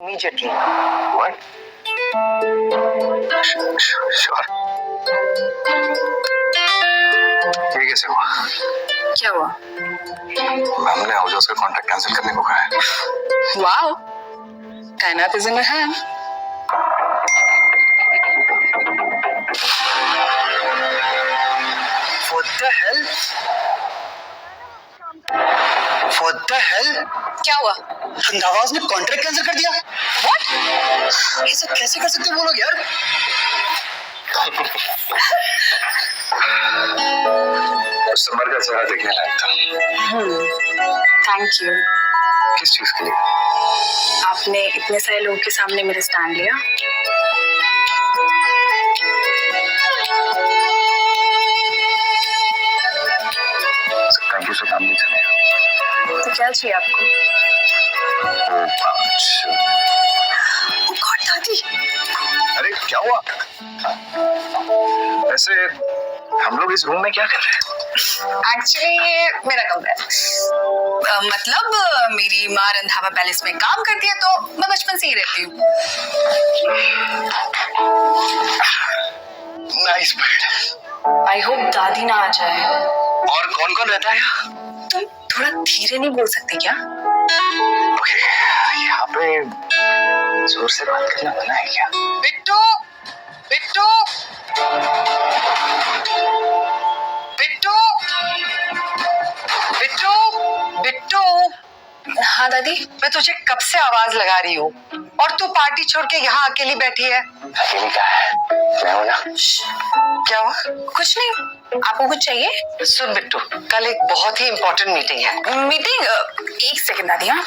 Immediately. What? Sure. ये कैसे हुआ? क्या हुआ? मैम ने हाउस का कॉन्ट्रैक्ट कैंसिल करने को कहा है। Wow, कायनात is in my hand. What the hell? What the hell? क्या हुआ? नवाज ने कॉन्ट्रैक्ट कैंसिल कर दिया। What? ऐसा कैसे कर सकते हो वो लोग यार? समर का चेहरा देखने लायक था। Thank you. किस चीज के लिए? आपने इतने सारे लोगों के सामने मेरा स्टैंड लिया। थैंक यू से काम नहीं चलेगा। तो क्या चाहिए आपको? Oh God, दादी। अरे क्या हुआ? वैसे हम लोग इस रूम में क्या कर रहे हैं? Actually ये मेरा कमरा है। मतलब मेरी माँ रंधावा पैलेस में काम करती है तो मैं बचपन से ही रहती हूँ। Nice bed. I hope दादी ना आ जाए। और कौन कौन रहता है यहाँ? तुम थोड़ा धीरे नहीं बोल सकते क्या? ओके, यहाँ पे जोर से बात करना मना है क्या? बिट्टू, बिट्टू, बिट्टू, बिट्टू, बिट्टू। हाँ दादी। मैं तुझे कब से आवाज लगा रही हूँ और तू पार्टी छोड़ के यहाँ अकेली बैठी है। अकेली क्या है? मैं हूँ ना। क्या हुआ? कुछ नहीं। आपको कुछ चाहिए? सुन बिट्टू, कल एक बहुत ही इम्पोर्टेंट मीटिंग है। मीटिंग? एक सेकंड दादी। हाँ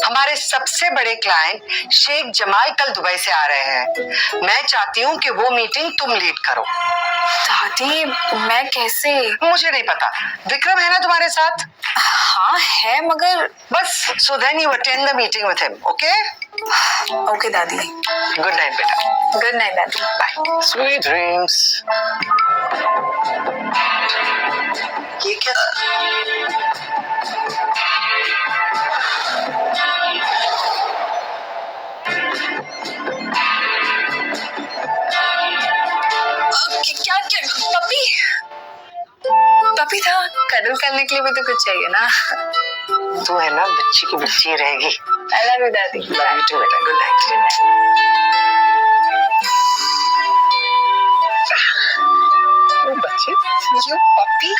हमारे सबसे बड़े क्लाइंट शेख जमाल कल दुबई से आ रहे हैं। मैं चाहती हूँ कि वो मीटिंग तुम लीड करो। दादी मैं कैसे? मुझे नहीं पता। विक्रम है ना तुम्हारे साथ? हाँ है मगर। बस so then you attend the meeting with him. Okay okay दादी। गुड नाइट बेटा। गुड नाइट दादी। बाय। Sweet dreams. ये क्या? क्या क्या पपी? पपी था। कदल करने के लिए भी तो कुछ चाहिए ना। तू है ना बच्ची की बच्ची रहेगी। I love you दादी। लव यू टू बेटा। Good night. बच्चे, यू पपी।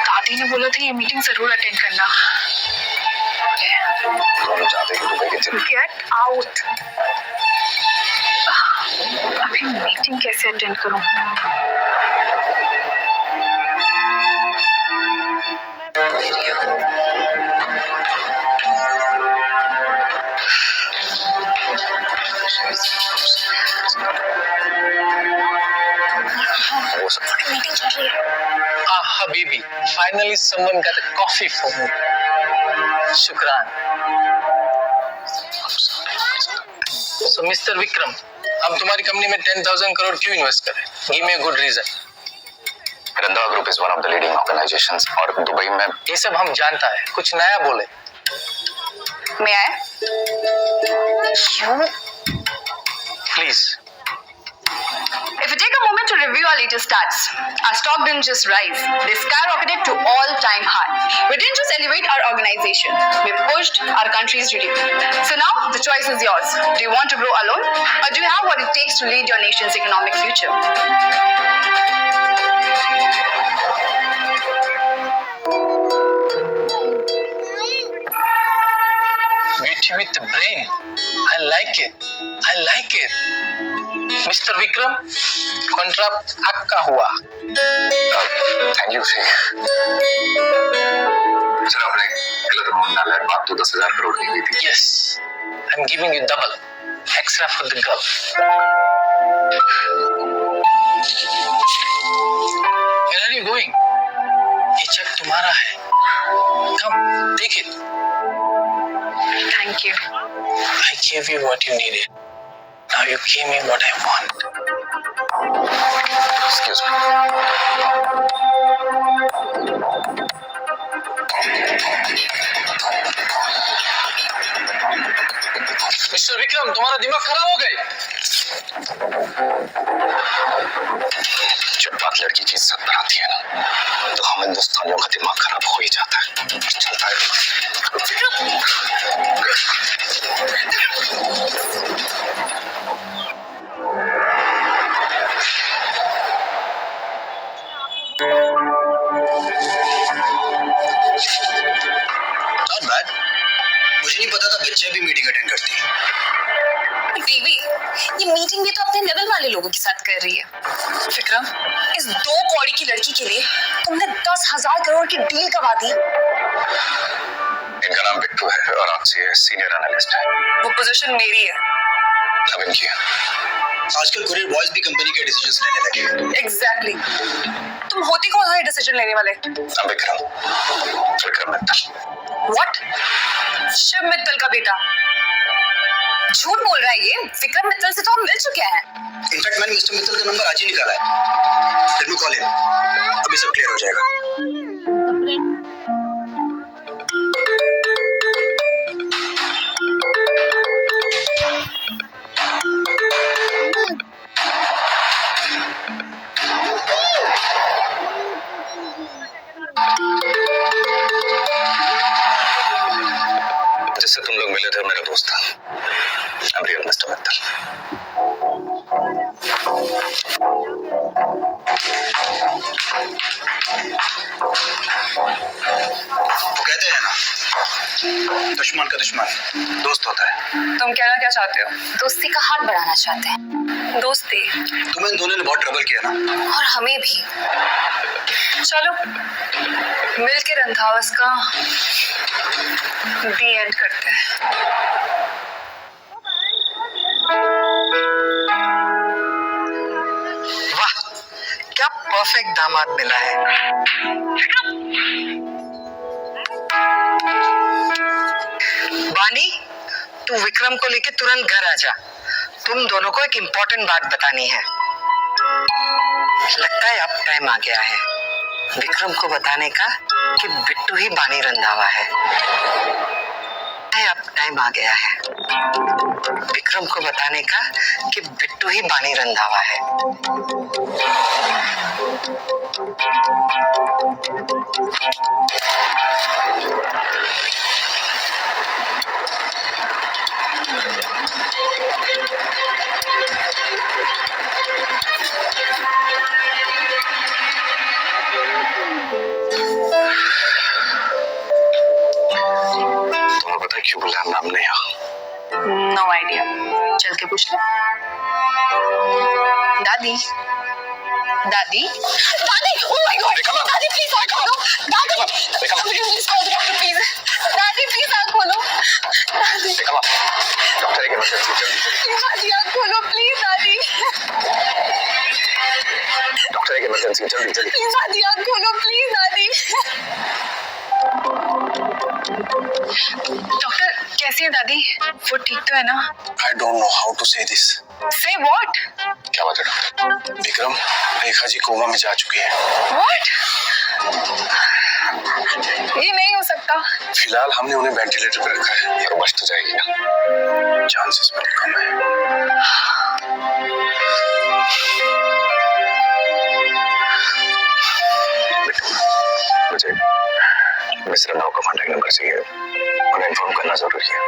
दादी ने बोला था ये मीटिंग जरूर अटेंड करना। दोनों चाहते हैं कि दुबई के चले। Get out. अभी मीटिंग कैसे अटेंड करूं? हो सकता है। मीटिंग चल रही है। Habibi, finally someone got a coffee for me. Shukran. So Mr. Vikram, हम तुम्हारी कंपनी में 10,000 करोड़ क्यों इन्वेस्ट करें? Give me a good reason. Randhawa group is one of the leading organisations और दुबई में ये सब हम जानता है, कुछ नया बोले। May I? Please. If you take a moment to review our latest stats, our stock didn't just rise, they skyrocketed to all-time high. We didn't just elevate our organization, we pushed our country's GDP. So now the choice is yours. Do you want to grow alone, or do you have what it takes to lead your nation's economic future? Beauty with the brain. I like it. I like it. Mr. Vikram, contract आपका हुआ। Thank you Sheikh. Sir आपने गलत amount डाला है। बात तो 10,000 करोड़ की हुई थी। Yes, I'm giving you double, extra for the girl. Where are you going? ये चेक तुम्हारा है। Come, take it. Thank you. I gave you what you needed. Now you gave me what I want. Excuse me. Mister Vikram, तुम्हारा दिमाग खराब हो गए? जब बात लड़की की इज्जत पर आती है ना, तो हम हिंदुस्तानियों का दिमाग खराब हो ही जाता है और चलता है। Not bad. मुझे नहीं पता था बच्चे भी मीटिंग अटेंड करती है। देवी, ये मीटिंग भी तो अपने लेवल वाले लोगों के साथ कर रही है। विक्रम, इस 2 कौड़ी की लड़की के लिए तुमने 10,000 करोड़ की डील करवा दी। इनका नाम बिट्टू है और आपसे सीनियर एनालिस्ट है। वो पोजीशन मेरी है। अब इनकी है। आजकल कुरियर बॉयज भी कंपनी के डिसीजंस लेने लगे। एग्जैक्टली। तुम होती कौन हो ये डिसीजन लेने वाले? अब विक्रम मित्तल। व्हाट? शिव मित्तल का बेटा झूठ बोल रहा है ये। विक्रम मित्तल से तो हम मिल चुके हैं। इनफैक्ट मैंने मिस्टर मित्तल का नंबर आज ही निकाला है। Let me call him. अभी सब क्लियर हो जाएगा। जिससे तुम लोग मिले थे मेरा दोस्त था। I'm real Mr. मित्तल। वो कहते हैं ना, दुश्मन का दुश्मन दोस्त होता है। तुम कहना क्या चाहते हो? दोस्ती का हाथ बढ़ाना चाहते हैं। दोस्ती? तुम्हें इन दोनों ने बहुत ट्रबल किया ना। और हमें भी। चलो मिल के रंधावस का दी एंड करते हैं। वाह, क्या परफेक्ट दामाद मिला है। बानी, तू विक्रम को लेके तुरंत घर आ जा। तुम दोनों को एक इम्पोर्टेंट बात बतानी है। लगता है अब टाइम आ गया है विक्रम को बताने का कि बिट्टू ही बानी रंधावा है। अब टाइम आ गया है विक्रम को बताने का कि बिट्टू ही बानी रंधावा है। क्यों बुलाया मैम ने यहाँ? No idea. चल के पूछ लो। दादी, दादी, दादी, ओह माय गॉड, दादी प्लीज आँख खोलो, दादी, please call the doctor please, दादी प्लीज आँख खोलो, दादी, डॉक्टर एक इमरजेंसी जल्दी। दादी आँख खोलो प्लीज, दादी, डॉक्टर एक इमरजेंसी जल्दी। प्लीज दादी आँख खोलो प्लीज, दादी। डॉक्टर कैसी है दादी? वो ठीक तो है ना? I don't know how to say this. Say what? क्या बात है डॉक्टर? विक्रम, रेखा जी कोमा में जा चुकी है। What? ये नहीं हो सकता। फिलहाल हमने उन्हें वेंटिलेटर पर रखा है। पर बच तो जाएगी ना? चांसेस बहुत कम है। मुझे मिस्र नाव का कॉन्टैक्ट नंबर चाहिए, उन्हें इन्फॉर्म करना जरूरी है।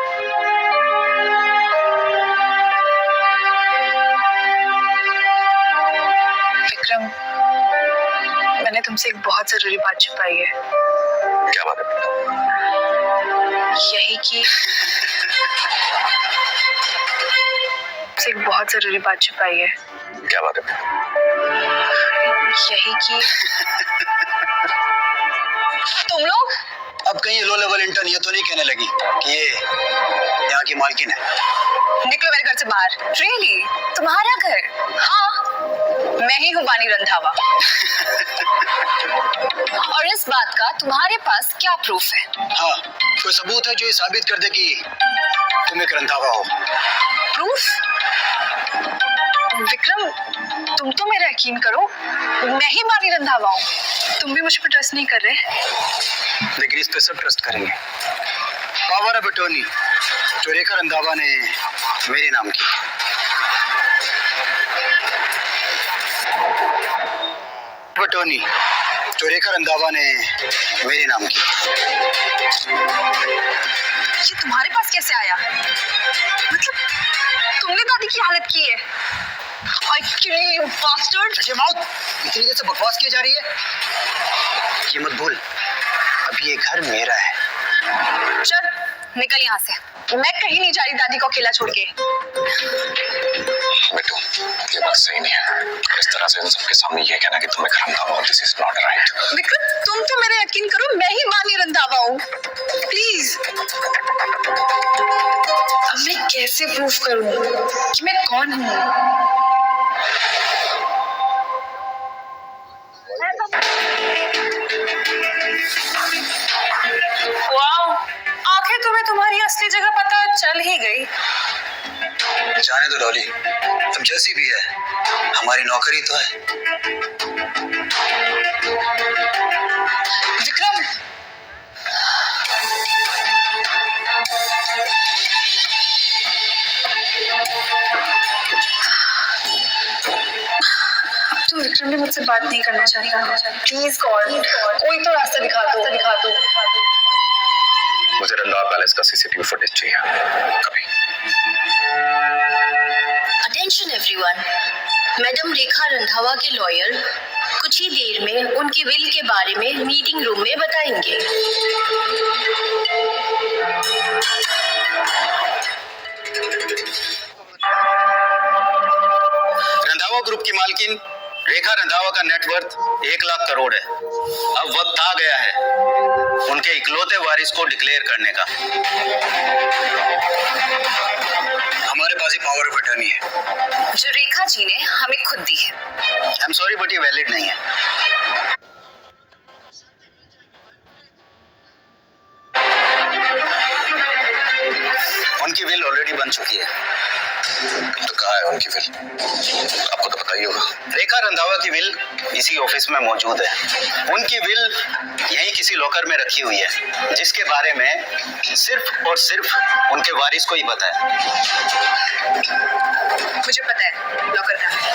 विक्रम, मैंने तुमसे एक बहुत जरूरी बात छुपाई है। क्या बात है? यही कि तुमसे एक बहुत जरूरी बात छुपाई है। क्या बात है? यही कि तुम लोग अब कहीं लो लेवल इंटर्न ये तो नहीं कहने लगी कि ये यहाँ की मालकिन है। निकलो मेरे घर से बाहर। Really? तुम्हारा घर? हाँ, मैं ही हूँ बानी रंधावा। और इस बात का तुम्हारे पास क्या प्रूफ है? हाँ, कोई सबूत है जो ये साबित कर दे कि तुम एक रंधावा हो? प्रूफ? विक्रम, तुम तो मेरा यकीन करो, मैं ही मानी रंधावा हूँ। तुम भी मुझ पर ट्रस्ट नहीं कर रहे। लेकिन इस पे सब ट्रस्ट करेंगे। पावर ऑफ अटॉर्नी जो रेखा रंधावा ने मेरे नाम की। अटॉर्नी जो रेखा रंधावा ने मेरे नाम की। ये तुम्हारे पास कैसे आया? मतलब तुमने दादी की हालत की है? I kill you bastard! ये माउथ इतनी देर से बकवास की जा रही है। ये मत भूल, अब ये घर मेरा है। चल निकल यहाँ से। मैं कहीं नहीं जा रही दादी को अकेला छोड़ के। बेटू, ये बात सही नहीं है। इस तरह से इन सबके सामने ये कहना कि तुम्हें रंधावा हो, this is not right. Vikram, तुम तो मेरा यकीन करो, मैं ही मानी रंधावा हूँ। प्लीज। अब मैं कैसे प्रूफ करूँ कि मैं कौन हूँ? वाओ, आखिर तुम्हें तुम्हारी असली जगह पता चल ही गई। जाने दो डॉली, तुम जैसी भी है हमारी नौकरी तो है। विक्रम, तो विक्रम भी मुझसे बात नहीं करना चाहता। प्लीज गॉड, कोई तो रास्ता दिखा दो। मुझे रंधावा पैलेस का सीसीटीवी फुटेज चाहिए कभी। अटेंशन एवरीवन, मैडम रेखा रंधावा के लॉयर कुछ ही देर में उनकी विल के बारे में मीटिंग रूम में बताएंगे। रंधावा ग्रुप की मालकिन रेखा रंधावा का नेटवर्थ 1 लाख करोड़ है। अब वक्त आ गया है उनके इकलौते वारिस को डिक्लेयर करने का। हमारे पास ही पावर ऑफ अटॉर्नी है जो रेखा जी ने हमें खुद दी है। आई एम सॉरी बट ये वैलिड नहीं है। उनकी विल ऑलरेडी बन चुकी है। तो कहाँ है उनकी विल? आपको तो पता ही होगा। रेखा रंधावा की विल इसी ऑफिस में मौजूद है। उनकी विल यही किसी लॉकर में रखी हुई है, जिसके बारे में सिर्फ और सिर्फ उनके वारिस को ही पता है। मुझे पता है लॉकर कहाँ है।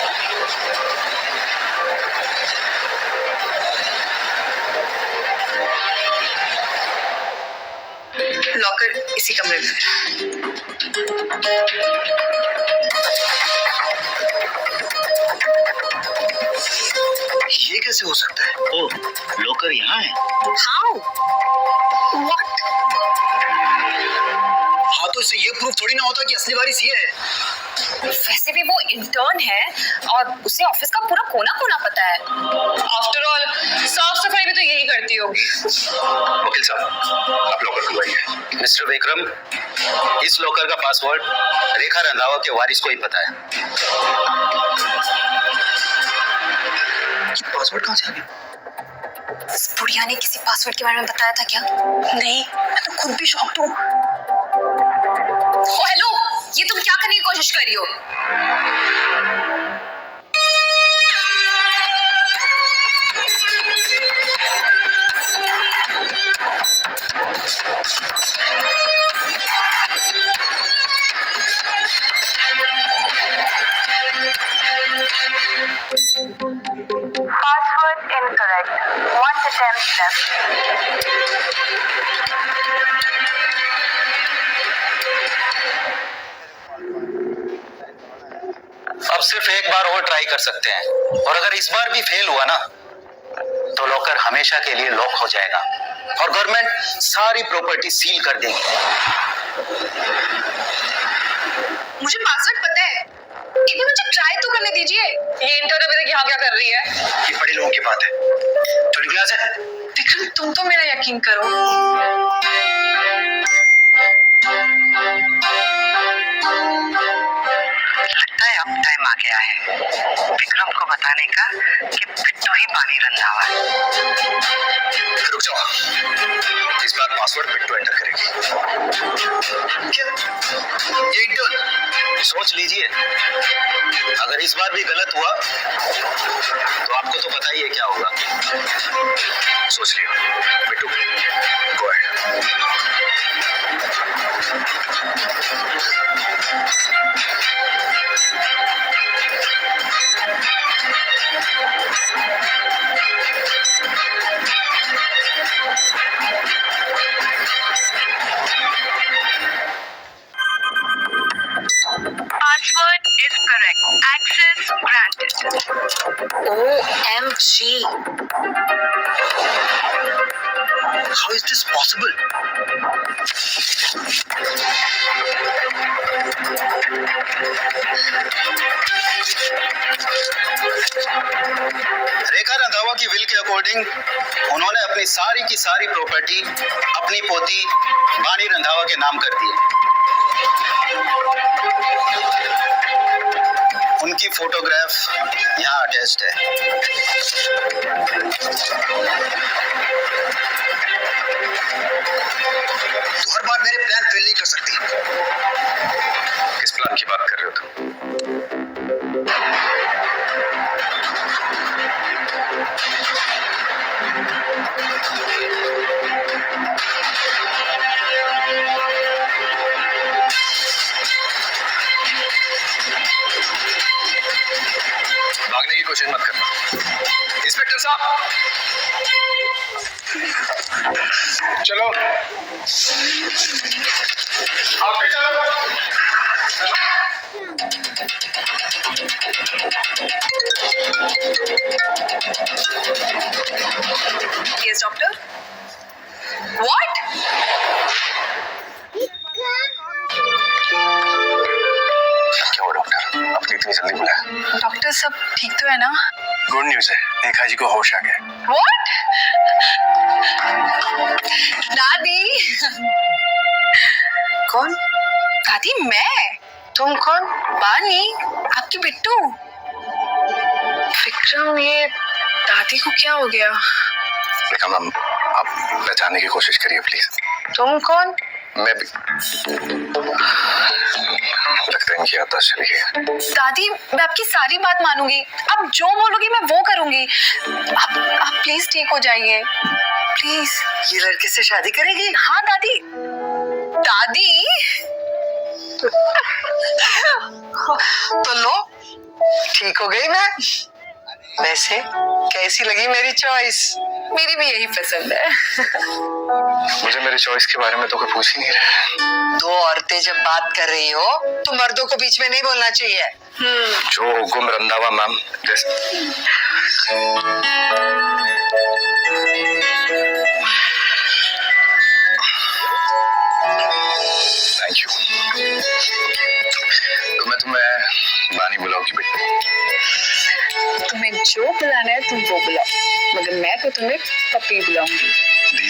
लॉकर इसी कमरे में। ये कैसे हो सकता है? ओह, लॉकर यहाँ है। How? What? हाँ तो इससे ये प्रूफ थोड़ी ना होता कि असली वारिस ये है। वैसे भी वो इंटर्न है और उसे ऑफिस का पूरा कोना पता है। आफ्टर ऑल साफ सफाई भी तो यही करती होगी। वकील साहब, आप लॉकर खुलवाइए। मिस्टर विक्रम, इस लॉकर का पासवर्ड रेखा रंधावा के वारिस को ही पता है। ये पासवर्ड कहाँ से आ गया? इस बुढ़िया ने किसी पासवर्ड के बारे में बताया था क्या? नहीं, मैं तो खुद भी शॉक्ड हूँ। हेलो, ये तुम क्या करने की कोशिश कर रही हो? Password incorrect. 1 attempt left. अब सिर्फ एक बार और ट्राई कर सकते हैं, और अगर इस बार भी फेल हुआ ना तो लॉकर हमेशा के लिए लॉक हो जाएगा और गवर्नमेंट सारी प्रॉपर्टी सील कर देगी। मुझे पासवर्ड पता है, एक बार मुझे ट्राई तो करने दीजिए। ये इंटर्न अभी तक यहाँ क्या कर रही है? ये बड़े लोगों की बात है। चलो क्लास है। विक्रम, तुम तो मेरा यकीन करो। लगता है अब टाइम आ गया है विक्रम को बताने का कि बिट्टू ही मानी रंधावा है। रुक जाओ, इस बार पासवर्ड बिट्टू एंटर करेगी। क्या? ये इंटर्न सोच लीजिए, अगर इस बार भी गलत हुआ तो आपको तो पता ही है क्या होगा। सोच लियो Bittu, go ahead. Password is correct. Access granted. OMG. How is this possible? रेखा रंधावा की विल के अकॉर्डिंग उन्होंने अपनी सारी की सारी प्रॉपर्टी अपनी पोती वाणी रंधावा के नाम कर दी है। उनकी फोटोग्राफ यहाँ अटैच्ड है। तो हर बार मेरे प्लान फेल नहीं कर सकती। किस प्लान की बात कर रहे हो तुम? भागने की कोशिश मत करना। इंस्पेक्टर साहब, चलो आगे चलो। Yes, doctor. What? क्या हुआ डॉक्टर? अपनी इतनी जल्दी बुलाया? डॉक्टर सब ठीक तो है ना? गुड न्यूज है, रेखा जी को होश आ गया। What? दादी। कौन? दादी मैं। तुम कौन? वानी, आपकी बिट्टू। विक्रम, ये दादी को क्या हो गया? रेखा मैम, आप पहचानने की कोशिश करिए प्लीज। तुम कौन? मैं भी लगता है इनकी याददाश्त चली गई। दादी, मैं आपकी सारी बात मानूंगी। आप जो बोलोगी मैं वो करूंगी। आप प्लीज ठीक हो जाइए, प्लीज। ये लड़के से शादी करेगी? हाँ दादी। दादी। तो लो, ठीक हो गई मैं। वैसे कैसी लगी मेरी चॉइस? मेरी भी यही पसंद है। मुझे मेरी चॉइस के बारे में तो कोई पूछ ही नहीं रहा। दो औरतें जब बात कर रही हो तो मर्दों को बीच में नहीं बोलना चाहिए। जो हुकुम रंधावा मैम। Thank you. तो मैं तुम्हें वानी बुलाऊं की बेटी? तुम्हें जो बुलाना है तुम वो बुलाओ, मगर मैं तो तुम्हें पप्पी बुलाऊंगी। दी